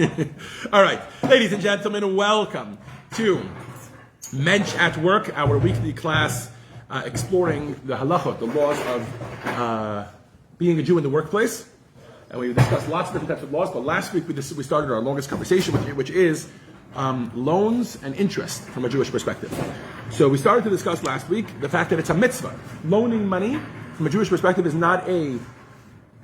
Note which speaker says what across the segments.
Speaker 1: All right, ladies and gentlemen, welcome to Mentsch at Work, our weekly class exploring the halachot, the laws of being a Jew in the workplace. And we discussed lots of different types of laws, but last week we started our longest conversation, which is loans and interest from a Jewish perspective. So we started to discuss last week the fact that it's a mitzvah. Loaning money from a Jewish perspective is not a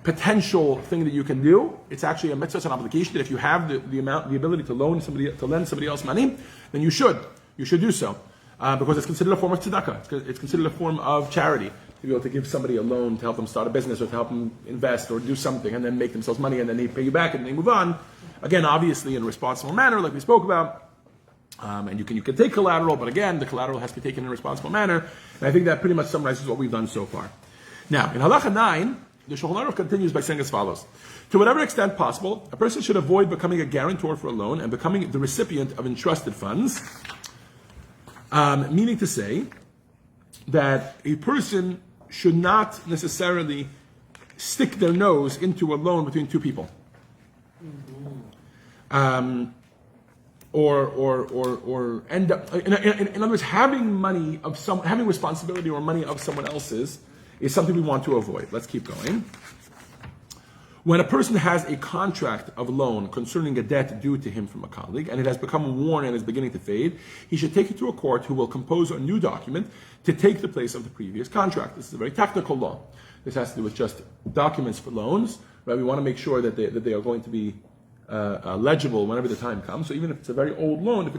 Speaker 1: potential thing that you can do. It's actually a mitzvah, it's an obligation that if you have the ability to lend somebody else money, then you should do so, because it's considered a form of tzedakah. It's considered a form of charity to be able to give somebody a loan to help them start a business or to help them invest or do something and then make themselves money and then they pay you back and they move on. Again, obviously in a responsible manner, like we spoke about. And you can take collateral, but again, the collateral has to be taken in a responsible manner. And I think that pretty much summarizes what we've done so far. Now, in Halacha 9, the Shulchan Aruch continues by saying as follows: to whatever extent possible, a person should avoid becoming a guarantor for a loan and becoming the recipient of entrusted funds. Meaning to say that a person should not necessarily stick their nose into a loan between two people. Or end up, in other words, having responsibility or money of someone else's is something we want to avoid. Let's keep going. When a person has a contract of loan concerning a debt due to him from a colleague, and it has become worn and is beginning to fade, he should take it to a court who will compose a new document to take the place of the previous contract. This is a very technical law. This has to do with just documents for loans, right? We want to make sure that they are going to be legible whenever the time comes. So even if it's a very old loan, if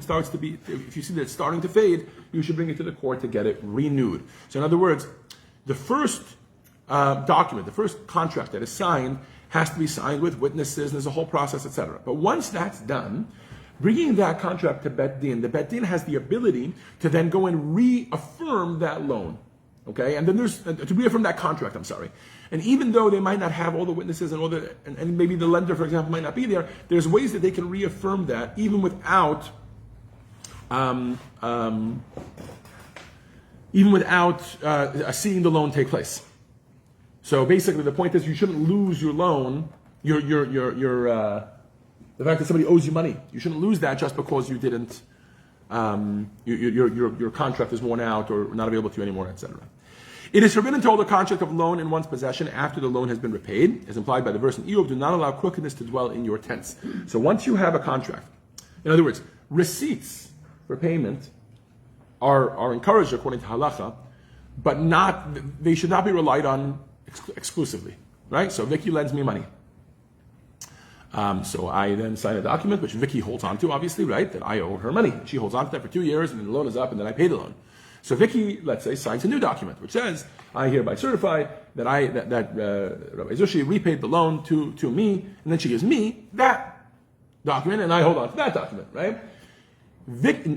Speaker 1: you see that it's starting to fade, you should bring it to the court to get it renewed. So in other words, the first document, the first contract that is signed has to be signed with witnesses, and there's a whole process, etc. But once that's done, bringing that contract to Bet Din, the Bet Din has the ability to then go and reaffirm that loan. Okay, and then to reaffirm that contract, And even though they might not have all the witnesses and and maybe the lender, for example, might not be there, there's ways that they can reaffirm that even without seeing the loan take place. So basically, the point is you shouldn't lose your loan, the fact that somebody owes you money. You shouldn't lose that just because you didn't. Your contract is worn out or not available to you anymore, etc. It is forbidden to hold a contract of loan in one's possession after the loan has been repaid, as implied by the verse in Eov, do not allow crookedness to dwell in your tents. So once you have a contract, in other words, receipts for payment are encouraged according to halacha, but they should not be relied on exclusively, right? So Vicky lends me money. So I then sign a document, which Vicky holds on to, obviously, right? That I owe her money. She holds on to that for 2 years, and then the loan is up, and then I pay the loan. So Vicky, let's say, signs a new document, which says, I hereby certify that Rabbi Zushi repaid the loan to me, and then she gives me that document, and I hold on to that document, right?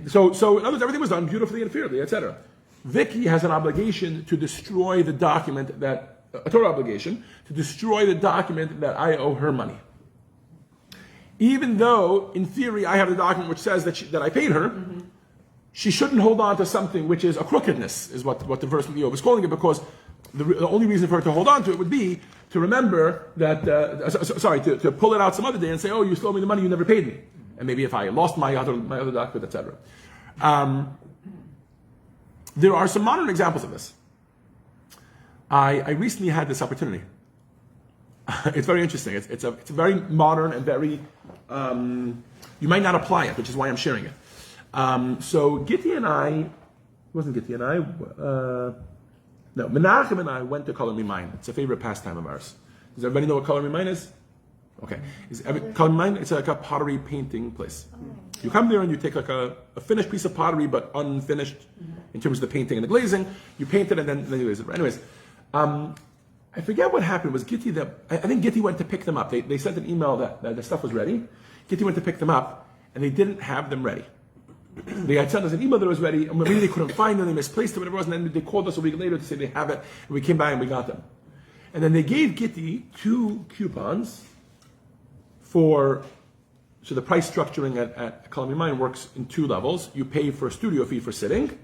Speaker 1: So in other words, everything was done beautifully and fairly, etc. Vicky has an obligation to destroy the document a Torah obligation, to destroy the document that I owe her money. Even though, in theory, I have the document which says that I paid her, she shouldn't hold on to something which is a crookedness, is what the verse from Eov is calling it, because the only reason for her to hold on to it would be to remember that, to pull it out some other day and say, oh, you stole me the money, you never paid me. And maybe if I lost my other document, etc. There are some modern examples of this. I recently had this opportunity. It's very interesting. It's a very modern and very, you might not apply it, which is why I'm sharing it. So Menachem and I went to Color Me Mine. It's a favorite pastime of ours. Does everybody know what Color Me Mine is? Okay. Color Me Mine, it's like a pottery painting place. You come there and you take like a finished piece of pottery, but unfinished in terms of the painting and the glazing. You paint it and then you glaze it. Anyways, I forget what happened. Was Gitti I think Gitti went to pick them up. They sent an email that the stuff was ready. Gitti went to pick them up, and they didn't have them ready. They had sent us an email that was ready, and maybe they couldn't find them, they misplaced it, whatever it was, and then they called us a week later to say they have it, and we came by and we got them. And then they gave Gitti 2 coupons so the price structuring at Color Me Mine works in 2 levels. You pay for a studio fee for sitting,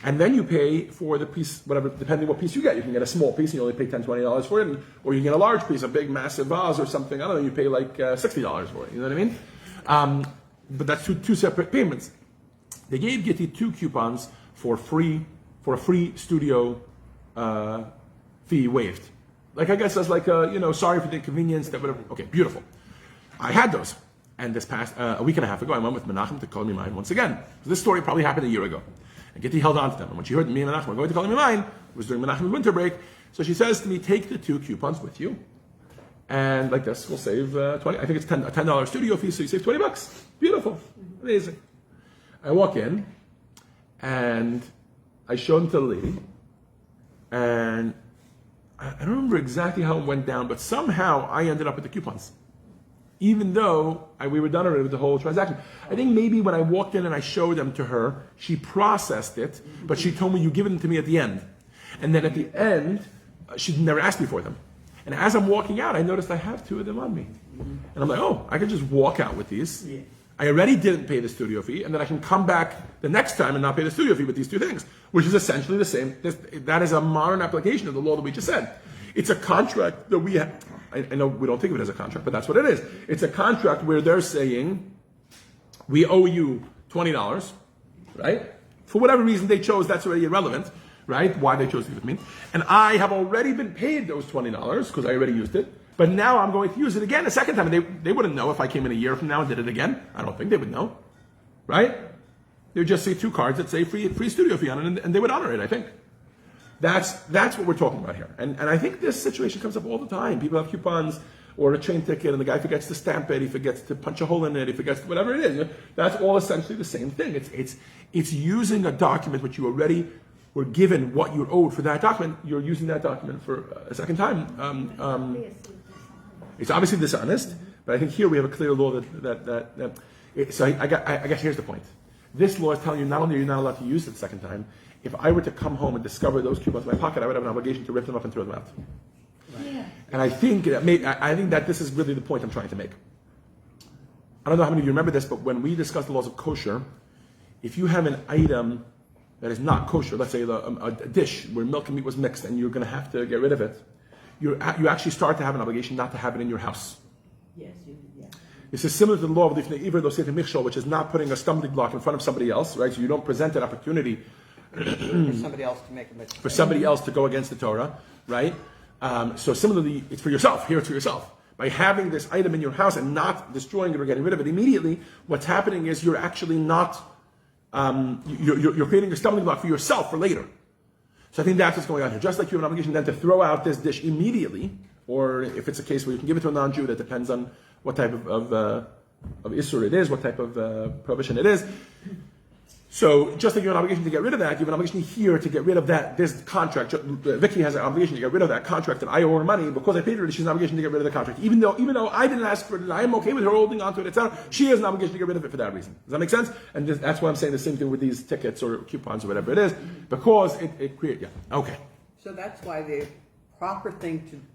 Speaker 1: And then you pay for the piece, whatever, depending what piece you get. You can get a small piece and you only pay $10, $20 for it, or you can get a large piece, a big, massive vase or something. I don't know, you pay like $60 for it. You know what I mean? But that's two separate payments. They gave Gitti 2 coupons for a free studio fee waived. Like, I guess that's like sorry for the inconvenience, that whatever. Okay, beautiful. I had those. And this past a week and a half ago, I went with Menachem to Kol Mimayin once again. So this story probably happened a year ago. And Gitti held on to them. And when she heard me and Menachem were going to Kol Mimayin, it was during Menachem's winter break, so she says to me, take the 2 coupons with you. And like this, we'll save 20. I think it's a $10 studio fee, so you save $20. Beautiful. Amazing. I walk in, and I show them to the lady, and I don't remember exactly how it went down, but somehow I ended up with the coupons. Even though we were done already with the whole transaction. I think maybe when I walked in and I showed them to her, she processed it, but she told me, you give them to me at the end. And then at the end, she never asked me for them. And as I'm walking out, I noticed I have 2 of them on me. And I'm like, oh, I could just walk out with these. Yeah. I already didn't pay the studio fee, and then I can come back the next time and not pay the studio fee with these 2 things, which is essentially the same. That is a modern application of the law that we just said. It's a contract that we have. I know we don't think of it as a contract, but that's what it is. It's a contract where they're saying, we owe you $20, right? For whatever reason they chose, that's already irrelevant, right? Why they chose to give it to me. And I have already been paid those $20 because I already used it. But now I'm going to use it again a second time. And they wouldn't know if I came in a year from now and did it again. I don't think they would know, right? They would just see 2 cards that say free studio fee on it, and they would honor it, I think. That's what we're talking about here. And I think this situation comes up all the time. People have coupons or a train ticket, and the guy forgets to stamp it, he forgets to punch a hole in it, he forgets whatever it is. That's all essentially the same thing. It's using a document which you already were given what you're owed for that document. You're using that document for a second time. It's obviously dishonest, but I think here we have a clear law so I guess here's the point. This law is telling you not only are you not allowed to use it the second time, if I were to come home and discover those coupons in my pocket, I would have an obligation to rip them up and throw them out. Right. Yeah. And I think that this is really the point I'm trying to make. I don't know how many of you remember this, but when we discussed the laws of kosher, if you have an item that is not kosher, let's say a dish where milk and meat was mixed, and you're going to have to get rid of it, you actually start to have an obligation not to have it in your house. Yes, yeah. This is similar to the law of the which is not putting a stumbling block in front of somebody else, right? So you don't present an opportunity
Speaker 2: for somebody else to make a mistake.
Speaker 1: For somebody else to go against the Torah, right? So similarly, it's for yourself. Here it's for yourself. By having this item in your house and not destroying it or getting rid of it immediately, what's happening is you're actually not, you're creating a stumbling block for yourself for later. So I think that's what's going on here. Just like you have an obligation then to throw out this dish immediately, or if it's a case where you can give it to a non-Jew, that depends on what type of Isur it is, what type of prohibition it is. So just like you have an obligation to get rid of that, you have an obligation here to get rid of this contract. Vicky has an obligation to get rid of that contract that I owe her money because I paid her. She's an obligation to get rid of the contract, even though I didn't ask for it. I am okay with her holding on to it, etc. She has an obligation to get rid of it for that reason. Does that make sense? And that's why I'm saying the same thing with these tickets or coupons or whatever it is, because it creates. Yeah. Okay.
Speaker 2: So that's why the proper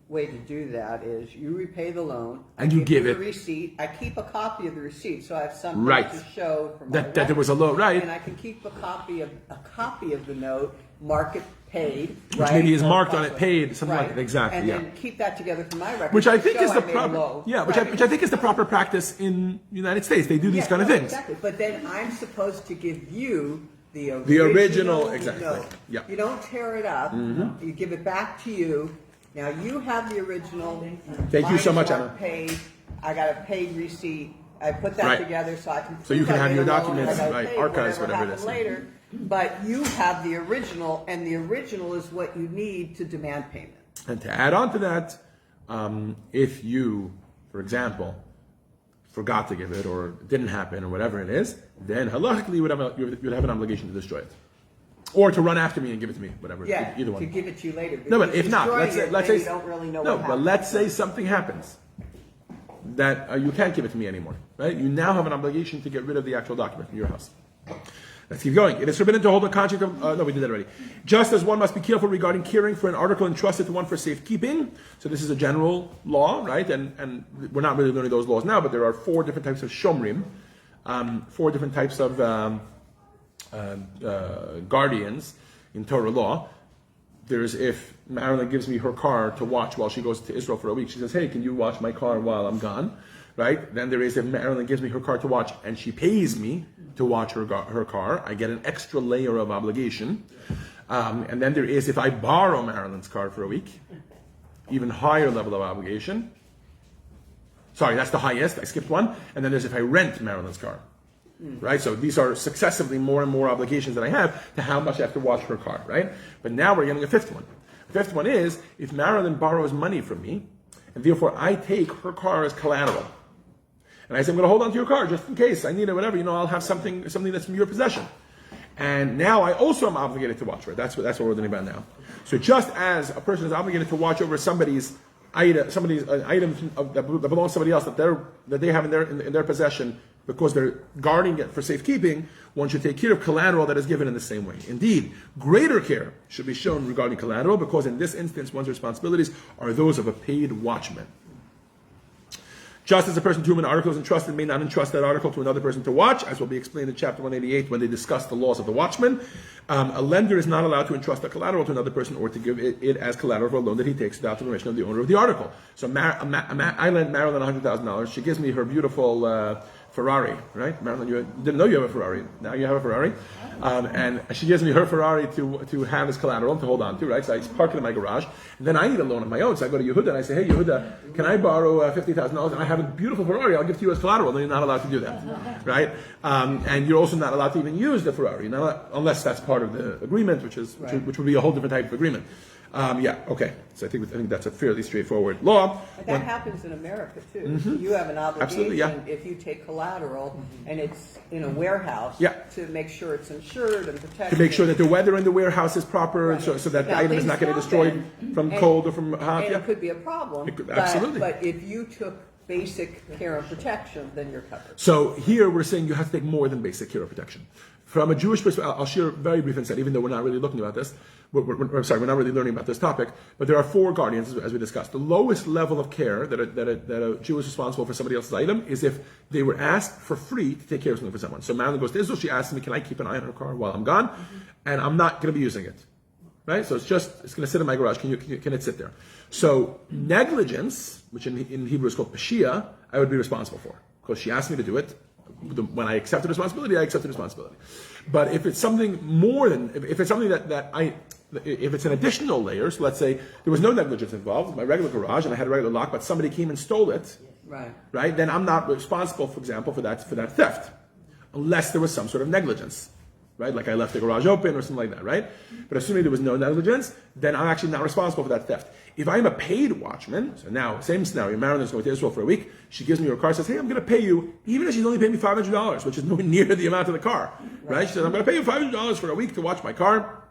Speaker 2: way to do that is you repay the loan
Speaker 1: and you give it
Speaker 2: the receipt. I keep a copy of the receipt, so I have something to show for my
Speaker 1: that there was a loan, right?
Speaker 2: And I can keep a copy of the note, mark it paid,
Speaker 1: which maybe is marked on it paid, something like that. Exactly.
Speaker 2: And then keep that together for my record.
Speaker 1: Which I think is the proper. Yeah, which I think is the proper practice in the United States. They do these kind of things.
Speaker 2: Exactly. But then I'm supposed to give you the
Speaker 1: original exactly.
Speaker 2: Note.
Speaker 1: Yeah.
Speaker 2: You don't tear it up. Mm-hmm. You give it back to you. Now you have the original.
Speaker 1: Thank you so much, Anna.
Speaker 2: Paid. I got a paid receipt. I put that together so I can.
Speaker 1: So you can have your documents, archives, whatever it is.
Speaker 2: Later, but you have the original, and the original is what you need to demand payment.
Speaker 1: And to add on to that, if you, for example, forgot to give it or it didn't happen or whatever it is, then halachically you'd have an obligation to destroy it. Or to run after me and give it to me, whatever.
Speaker 2: Yeah,
Speaker 1: either one.
Speaker 2: To give it to you later.
Speaker 1: No, but if not, let's say
Speaker 2: you don't really know
Speaker 1: no,
Speaker 2: what
Speaker 1: but let's say something happens that you can't give it to me anymore, right? You now have an obligation to get rid of the actual document in your house. Let's keep going. It is forbidden to hold a contract of, no, we did that already. Just as one must be careful regarding caring for an article entrusted to one for safekeeping. So this is a general law, right? And we're not really learning those laws now, but there are 4 different types of shomrim, 4 different types of guardians in Torah law. There's if Marilyn gives me her car to watch while she goes to Israel for a week. She says, hey, can you watch my car while I'm gone? Right? Then there is if Marilyn gives me her car to watch and she pays me to watch her car, I get an extra layer of obligation. And then there is if I borrow Marilyn's car for a week, even higher level of obligation. Sorry, that's the highest. I skipped one. And then there's if I rent Marilyn's car. Right? So these are successively more and more obligations that I have to how much I have to watch her car. Right? But now we're getting a fifth one. The fifth one is if Marilyn borrows money from me, and therefore I take her car as collateral. And I say, I'm going to hold on to your car just in case I need it, whatever. I'll have something that's from your possession. And now I also am obligated to watch her. That's what we're learning about now. So just as a person is obligated to watch over somebody's item that belongs to somebody else that they have in their possession because they're guarding it for safekeeping, one should take care of collateral that is given in the same way. Indeed, greater care should be shown regarding collateral because in this instance, one's responsibilities are those of a paid watchman. Just as a person to whom an article is entrusted may not entrust that article to another person to watch, as will be explained in chapter 188 when they discuss the laws of the watchman, a lender is not allowed to entrust a collateral to another person or to give it as collateral for a loan that he takes without the permission of the owner of the article. So I lent Marilyn $100,000. She gives me her beautiful Ferrari, right? Marilyn, you didn't know you have a Ferrari. Now you have a Ferrari. And she gives me her Ferrari to have as collateral, to hold on to, right? So I park it in my garage. And then I need a loan of my own. So I go to Yehuda and I say, hey, Yehuda, can I borrow $50,000? And I have a beautiful Ferrari. I'll give to you as collateral. Then you're not allowed to do that, right? And you're also not allowed to even use the Ferrari, unless that's part of the agreement, which would be a whole different type of agreement. Okay. So I think that's a fairly straightforward law.
Speaker 2: But that happens in America too. Mm-hmm. You have an obligation if you take collateral and it's in a warehouse to make sure it's insured and protected.
Speaker 1: To make sure that the weather in the warehouse is proper, so that the item is not getting destroyed from cold or from hot.
Speaker 2: And it could be a problem.
Speaker 1: Absolutely.
Speaker 2: But if you took basic care and protection, then you're covered.
Speaker 1: So here we're saying you have to take more than basic care and protection. From a Jewish perspective, I'll share a very brief insight, even though we're not really looking about this. We're not really learning about this topic. But there are four guardians, as we discussed. The lowest level of care that a Jew is responsible for somebody else's item is if they were asked for free to take care of something for someone. So Marilyn goes to Israel, she asks me, can I keep an eye on her car while I'm gone? And I'm not going to be using it. Right? So it's going to sit in my garage. Can it sit there? So negligence, which in Hebrew is called pashia, I would be responsible for. Because she asked me to do it. When I accept the responsibility, I accept the responsibility. But if it's something more than, if it's something if it's an additional layer, so let's say there was no negligence involved, my regular garage, and I had a regular lock, but somebody came and stole it, right? Then I'm not responsible, for example, for that theft, unless there was some sort of negligence, right? Like I left the garage open or something like that, right? But assuming there was no negligence, then I'm actually not responsible for that theft. If I'm a paid watchman, so now, same scenario, Marilyn's going to Israel for a week, she gives me her car, says, hey, I'm going to pay you, even if she's only paying me $500, which is nowhere near the amount of the car, right? She says, I'm going to pay you $500 for a week to watch my car.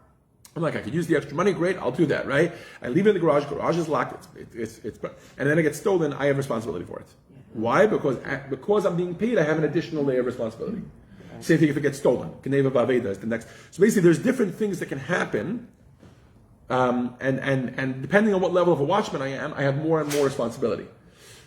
Speaker 1: I'm like, I could use the extra money, great, I'll do that, right? I leave it in the garage is locked, and then it gets stolen, I have responsibility for it. Why? Because I'm being paid, I have an additional layer of responsibility. Same thing if it gets stolen. Geneva Baveda is the next. So basically, there's different things that can happen, and depending on what level of a watchman I am, I have more and more responsibility.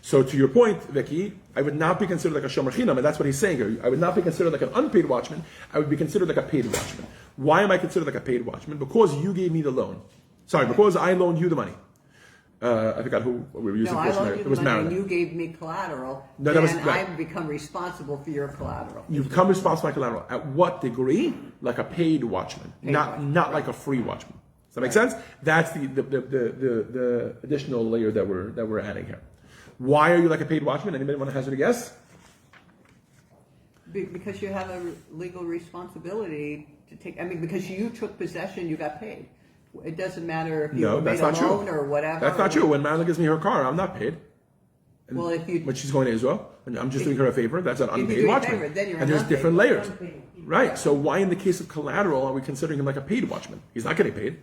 Speaker 1: So to your point, Vicky, I would not be considered like a shomer chinam, and that's what he's saying here. I would not be considered like an unpaid watchman. I would be considered like a paid watchman. Why am I considered like a paid watchman? Because you gave me the loan. Sorry, because I loaned you the money. I forgot who we were using
Speaker 2: first. No, I loaned you the money and you gave me collateral, I become responsible for your collateral.
Speaker 1: You become responsible for my collateral. At what degree? Like a paid watchman, not like a free watchman. Does that make sense? That's the additional layer that we're adding here. Why are you like a paid watchman? Anybody want to hazard a guess?
Speaker 2: Because you have a legal responsibility to take. Because you took possession, you got paid. It doesn't matter if you made a loan or whatever.
Speaker 1: That's not true. When Marilyn gives me her car, I'm not paid.
Speaker 2: Well,
Speaker 1: when she's going to Israel, and I'm just doing her a favor, that's an unpaid watchman. And there's different layers. Right. So why in the case of collateral are we considering him like a paid watchman? He's not getting paid.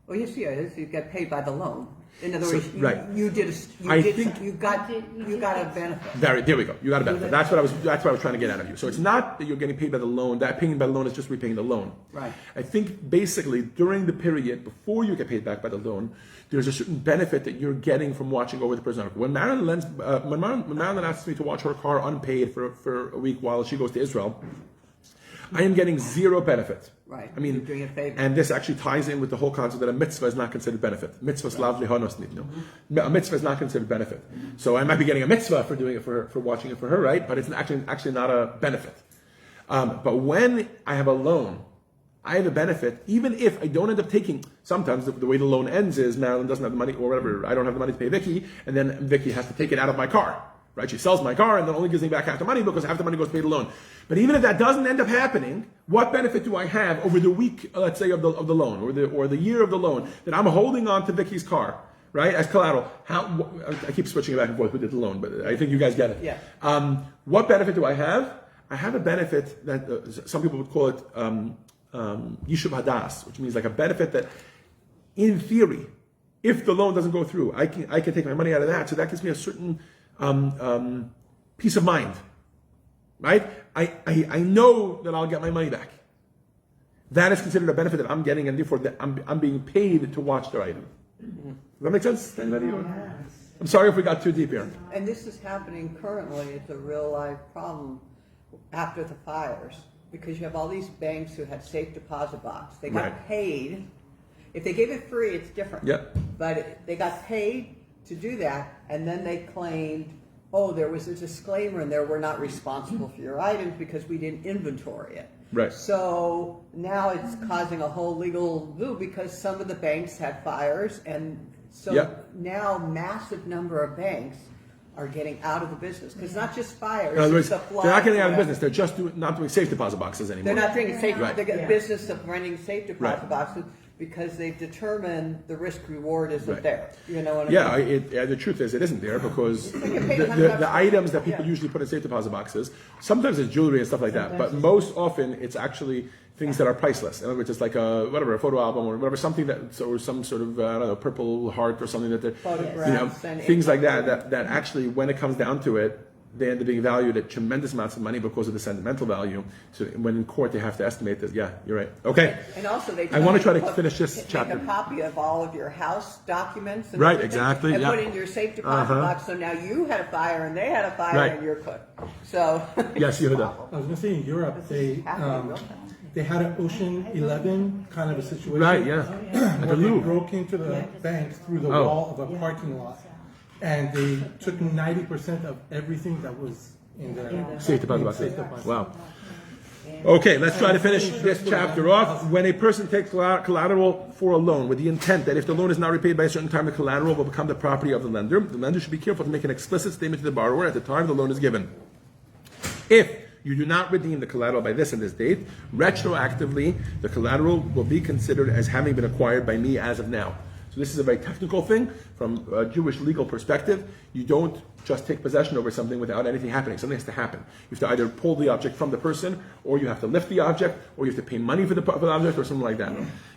Speaker 2: Well, yes, he is. You get paid by the loan. In other words, you got a benefit.
Speaker 1: There we go. You got a benefit. That's what I was trying to get out of you. So it's not that you're getting paid by the loan. That paying by the loan is just repaying the loan.
Speaker 2: Right.
Speaker 1: I think basically during the period before you get paid back by the loan, there's a certain benefit that you're getting from watching over the person. When Marilyn asks me to watch her car unpaid for a week while she goes to Israel, I am getting zero benefit.
Speaker 2: Right.
Speaker 1: I mean,
Speaker 2: you're doing a favor.
Speaker 1: and this actually ties in with the whole concept that a mitzvah is not considered benefit. Mitzvah slav lihonos nitnu. A mitzvah is not considered benefit. So I might be getting a mitzvah for doing it for watching it for her, right? But it's actually not a benefit. But when I have a loan, I have a benefit, even if I don't end up taking. Sometimes the way the loan ends is Marilyn doesn't have the money, or whatever. I don't have the money to pay Vicky, and then Vicky has to take it out of my car. Right? She sells my car and then only gives me back half the money because half the money goes to pay the loan. But even if that doesn't end up happening, what benefit do I have over the week, let's say, of the loan, or the year of the loan, that I'm holding on to Vicky's car, right, as collateral? I keep switching back and forth who did the loan, but I think you guys get it.
Speaker 2: Yeah.
Speaker 1: What benefit do I have? I have a benefit that some people would call it Yishuv Hadas, which means like a benefit that, in theory, if the loan doesn't go through, I can take my money out of that. So that gives me a certain peace of mind, right? I know that I'll get my money back. That is considered a benefit that I'm getting, and therefore that I'm being paid to watch the item. Does that make sense to anybody? I'm sorry if we got too deep here.
Speaker 2: And this is happening currently. It's a real life problem after the fires, because you have all these banks who had safe deposit box. They got paid. If they gave it free, it's different.
Speaker 1: Yep.
Speaker 2: But they got paid to do that, and then they claimed, oh, there was a disclaimer in there, we're not responsible for your items because we didn't inventory it.
Speaker 1: Right.
Speaker 2: So now it's causing a whole legal boo because some of the banks had fires, and so now massive number of banks are getting out of the business, because not just fires.
Speaker 1: In other words,
Speaker 2: they're
Speaker 1: not getting out of business. They're just not doing safe deposit boxes anymore.
Speaker 2: They're not doing safe.
Speaker 1: Right.
Speaker 2: They get business of running safe deposit boxes because they've determined the risk reward isn't there. You know what I mean?
Speaker 1: The truth is it isn't there because the items that people usually put in safe deposit boxes, sometimes it's jewelry and stuff like that, but most often it's actually things that are priceless. In other words, it's like a photo album or whatever, something or some sort of I don't know, Purple Heart or something that they're, things like that actually, when it comes down to it, they end up being valued at tremendous amounts of money because of the sentimental value. So when in court, they have to estimate that. Yeah, you're right. Okay.
Speaker 2: And also,
Speaker 1: I want to try to finish this chapter.
Speaker 2: Take a copy of all of your house documents. And
Speaker 1: exactly.
Speaker 2: And put it in your safe deposit box. So now you had a fire and they had a fire and you're cooked. So.
Speaker 1: Yes, Yehuda.
Speaker 3: I was going to say in Europe, they had an Ocean 11 kind of a situation.
Speaker 1: Right. Yeah.
Speaker 3: Where they broke into the bank through the wall of a parking lot. And they took 90% of everything that was in their
Speaker 1: safe deposit box. Wow. Okay, let's try to finish this chapter off. When a person takes collateral for a loan with the intent that if the loan is not repaid by a certain time, the collateral will become the property of the lender should be careful to make an explicit statement to the borrower at the time the loan is given. If you do not redeem the collateral by this and this date, retroactively, the collateral will be considered as having been acquired by me as of now. So this is a very technical thing from a Jewish legal perspective. You don't just take possession over something without anything happening. Something has to happen. You have to either pull the object from the person, or you have to lift the object, or you have to pay money for the object, or something like that.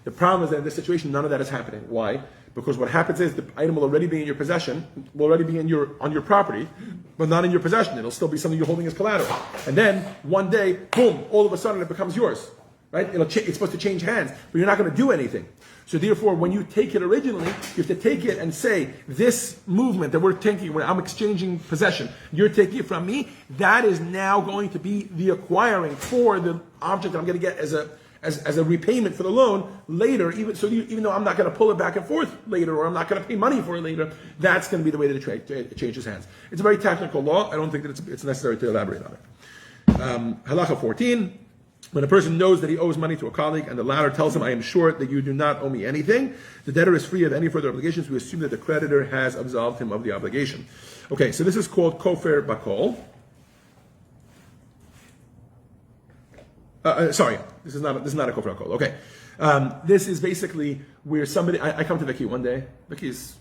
Speaker 1: The problem is that in this situation, none of that is happening. Why? Because what happens is the item will already be in your possession, will already be on your property, but not in your possession. It'll still be something you're holding as collateral. And then one day, boom! All of a sudden, it becomes yours. Right? It's supposed to change hands, but you're not going to do anything. So therefore, when you take it originally, you have to take it and say, this movement that we're taking, when I'm exchanging possession, you're taking it from me, that is now going to be the acquiring for the object that I'm going to get as a repayment for the loan later, even though I'm not going to pull it back and forth later, or I'm not going to pay money for it later, that's going to be the way that it changes hands. It's a very technical law. I don't think that it's necessary to elaborate on it. Halacha 14. When a person knows that he owes money to a colleague and the latter tells him, I am sure that you do not owe me anything, the debtor is free of any further obligations. We assume that the creditor has absolved him of the obligation. Okay, so this is called kofer bakol. Sorry, this is not a kofer bakol. Okay, this is basically where somebody. I come to Vicky one day. Vicky's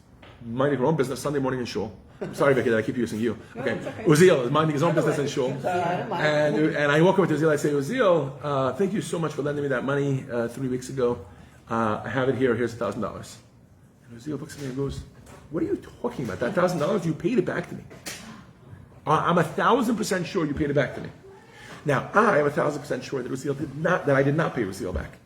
Speaker 1: minding her own business Sunday morning in shul. I'm sorry, Vicky, that I keep using you. Okay, Uziel is minding his own business in shul, and I walk over to Uziel. I say, Uziel, thank you so much for lending me that money 3 weeks ago. I have it here. Here's $1,000. And Uziel looks at me and goes, "What are you talking about? That $1,000? You paid it back to me. I'm 1,000% sure you paid it back to me. Now I am 1,000% sure that I did not pay Uziel back.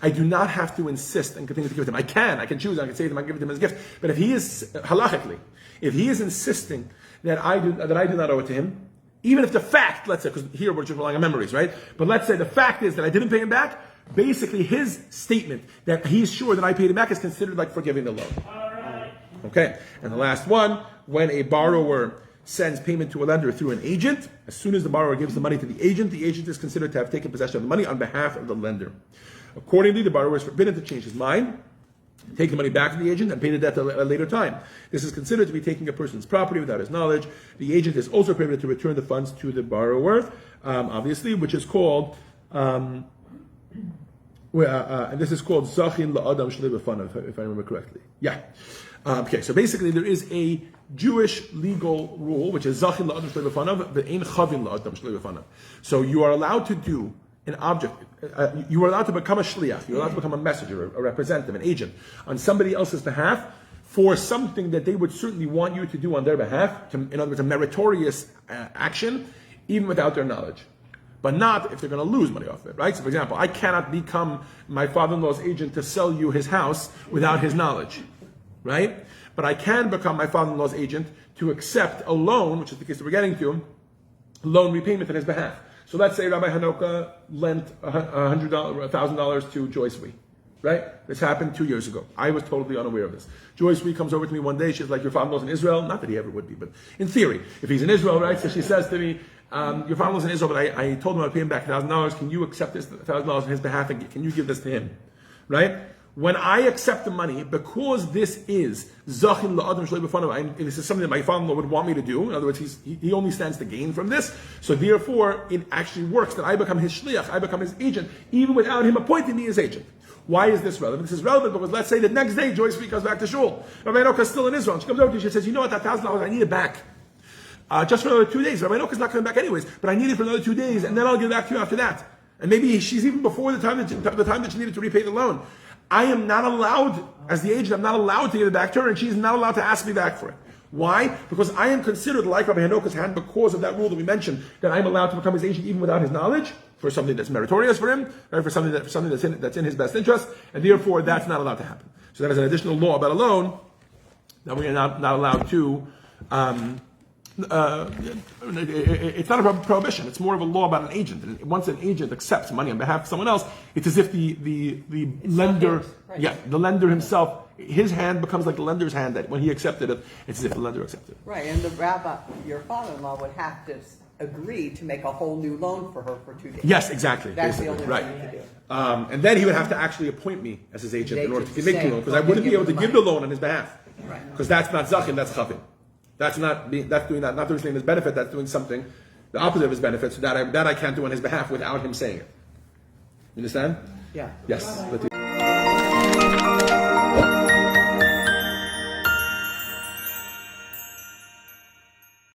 Speaker 1: I do not have to insist and continue to give it to him. I can choose. I can say to him, I give it to him as a gift. But if he is halachically, if he is insisting that I do not owe it to him, even if the fact, let's say, because here we're just relying on memories, right? But let's say the fact is that I didn't pay him back, basically his statement that he's sure that I paid him back is considered like forgiving the loan. Okay, and the last one, when a borrower sends payment to a lender through an agent, as soon as the borrower gives the money to the agent is considered to have taken possession of the money on behalf of the lender. Accordingly, the borrower is forbidden to change his mind, take the money back from the agent, and pay the debt at a later time. This is considered to be taking a person's property without his knowledge. The agent is also prohibited to return the funds to the borrower, obviously, which is called, and this is called Zachin la'adam shlei b'fanav, if I remember correctly. Yeah. Okay, so basically there is a Jewish legal rule, which is Zachin la'adam shlei b'fanav, but ein chavin la'adam shlei b'fanav. So you are allowed to do an object, you are allowed to become a shliach, you're allowed to become a messenger, a representative, an agent, on somebody else's behalf for something that they would certainly want you to do on their behalf, in other words, a meritorious action, even without their knowledge. But not if they're going to lose money off it, right? So for example, I cannot become my father-in-law's agent to sell you his house without his knowledge, right? But I can become my father-in-law's agent to accept a loan, which is the case that we're getting to, loan repayment on his behalf. So let's say Rabbi Hanoka lent $1,000 to Joyce Wee, right? This happened 2 years ago. I was totally unaware of this. Joyce Wee comes over to me one day. She's like, your father-in-law's in Israel. Not that he ever would be, but in theory, if he's in Israel, right? So she says to me, your father-in-law's in Israel, but I told him I'd pay him back $1,000. Can you accept this $1,000 on his behalf and can you give this to him, right? When I accept the money, because this is Zachin la'adam shlei b'fanav, this is something that my father-in-law would want me to do. In other words, he only stands to gain from this. So therefore, it actually works that I become his shliach, I become his agent, even without him appointing me as agent. Why is this relevant? This is relevant because let's say the next day Joyce Wee comes back to shul. Rabbi Enoch is still in Israel. She comes over to me, she says, you know what, that $1,000, I need it back. Just for another 2 days. Rabbi Enoch is not coming back anyways, but I need it for another 2 days, and then I'll give it back to you after that. And maybe she's even before the time that she needed to repay the loan. I am not allowed, as the agent, I'm not allowed to give it back to her, and she's not allowed to ask me back for it. Why? Because I am considered like Rabbi Hanoka's hand because of that rule that we mentioned, that I'm allowed to become his agent even without his knowledge, for something that's meritorious for him, right? For something that's in his best interest, and therefore that's not allowed to happen. So that is an additional law about a loan that we are not allowed to. It's not a prohibition. It's more of a law about an agent. And once an agent accepts money on behalf of someone else, it's as if the lender, right. The lender himself, his hand becomes like the lender's hand. That when he accepted it, it's as if the lender accepted it.
Speaker 2: Right, and the rabbi, your father-in-law, would have to agree to make a whole new loan for her for 2 days.
Speaker 1: Yes, exactly.
Speaker 2: That's
Speaker 1: basically.
Speaker 2: the only
Speaker 1: right.
Speaker 2: thing to do.
Speaker 1: And then he would have to actually appoint me as his agent in order to make the loan, because I wouldn't be able to give the loan on his behalf.
Speaker 2: Right.
Speaker 1: Because that's not zachin, that's chavin. That's not doing his benefit. That's doing something the opposite of his benefit. So that I can't do on his behalf without him saying it. You understand?
Speaker 2: Yeah.
Speaker 1: Yes.